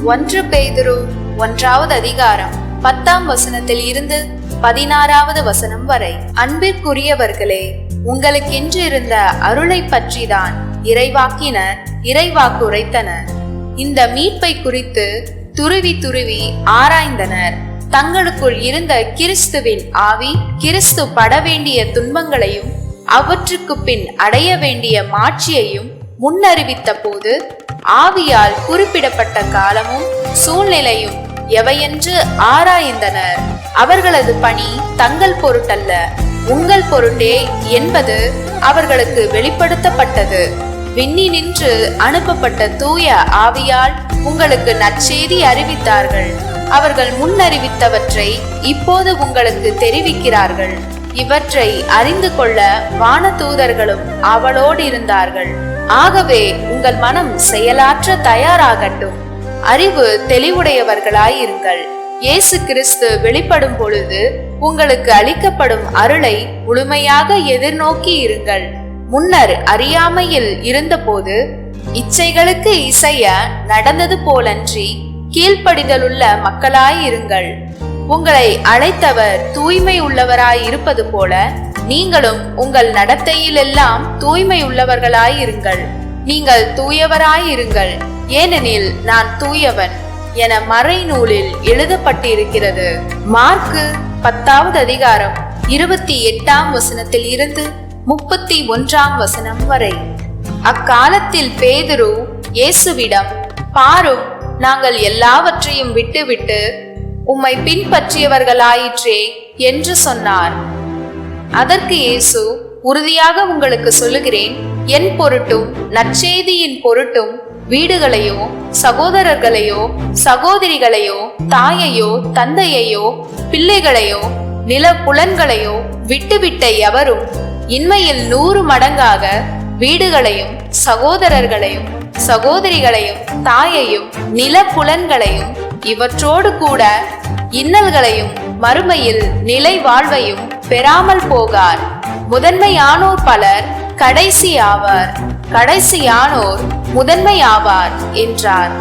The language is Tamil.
1 பேதுரு 1வது அதிகாரம் 10ஆம் வசனத்தில் இருந்து 16வது வசனம் வரை. அன்பிற்குரியவர்களே, உங்களுக்கென்று இருந்த அருளை பற்றிதான் இறைவாக்கினர் இறைவாக்குரைத்தனர். இந்த மீட்பை குறித்து துருவி ஆராய்ந்தனர். தங்களுக்குள் இருந்த கிறிஸ்துவின் ஆவி கிறிஸ்து பட வேண்டிய துன்பங்களையும் அவற்றுக்கு பின் அடைய வேண்டிய மாட்சியையும் முன்னறிவித்த போது ஆவியால் குறிப்பிடப்பட்ட காலமும் சூழ்நிலையும் எவையென்று ஆராய்ந்தனர். அவர்களது பணி தங்கள் பொருட்டல்ல, உங்கள் பொருட்டே என்பது அவர்களுக்கு வெளிப்படுத்தப்பட்டது. விண்ணினின்று அனுப்பப்பட்ட தூய ஆவியால் உங்களுக்கு நற்செய்தி அறிவித்தார்கள். அவர்கள் முன்னறிவித்தவற்றை இப்போது உங்களுக்கு தெரிவிக்கிறார்கள். இவற்றை அறிந்து கொள்ள வானதூதர்களும் அவளோடு இருந்தார்கள். ஆகவே உங்கள் மனம் செயலாற்ற தயாராகட்டும். அறிவு தெளிவுடையவர்களாயிருங்கள். இயேசு கிறிஸ்து வெளிப்படும் பொழுது உங்களுக்கு அளிக்கப்படும் அருளை முழுமையாக எதிர்நோக்கி இருங்கள். முன்னர் அறியாமையில் இருந்தபோது இச்சைகளுக்கு இசைய நடந்தது போலன்றி கீழ்ப்படிதலுள்ள மக்களாயிருங்கள். உங்களை அழைத்தவர் தூய்மை உள்ளவராய் இருப்பது போல நீங்களும் உங்கள் நடத்தையிலெல்லாம் தூய்மை உள்ளவர்களாயிருங்கள். நீங்கள் தூயவராயிருங்கள், ஏனெனில் நான் தூயவன் என மறைநூலில் எழுதப்பட்டிருக்கிறது. மார்க்கு 10வது அதிகாரம் 28ஆம் வசனத்தில் இருந்து 31ஆம் வசனம் வரை. அக்காலத்தில் பேதுரு இயேசுவிடம், பாரும், நாங்கள் எல்லாவற்றையும் விட்டுவிட்டு உம்மை பின்பற்றியவர்களாயிற்றே என்று சொன்னார். அதற்கு இயேசு, உறுதியாக உங்களுக்கு சொல்லுகிறேன், என் பொருட்டும் நற்செய்தியின் பொருட்டும் வீடுகளையோ சகோதரர்களையோ சகோதரிகளையோ தாயையோ தந்தையையோ பிள்ளைகளையோ நில புலன்களையோ விட்டுவிட்ட எவரும் இன்மையில் 100 மடங்காக வீடுகளையும் சகோதரர்களையும் சகோதரிகளையும் தாயையும் நில புலன்களையும் இவற்றோடு கூட இன்னல்களையும் மறுமையில் நிலை வாழ்வையும் பெறாமல் போகார். முதன்மையானோர் பலர் கடைசி ஆவார், கடைசியானோர் முதன்மை ஆவார் என்றார்.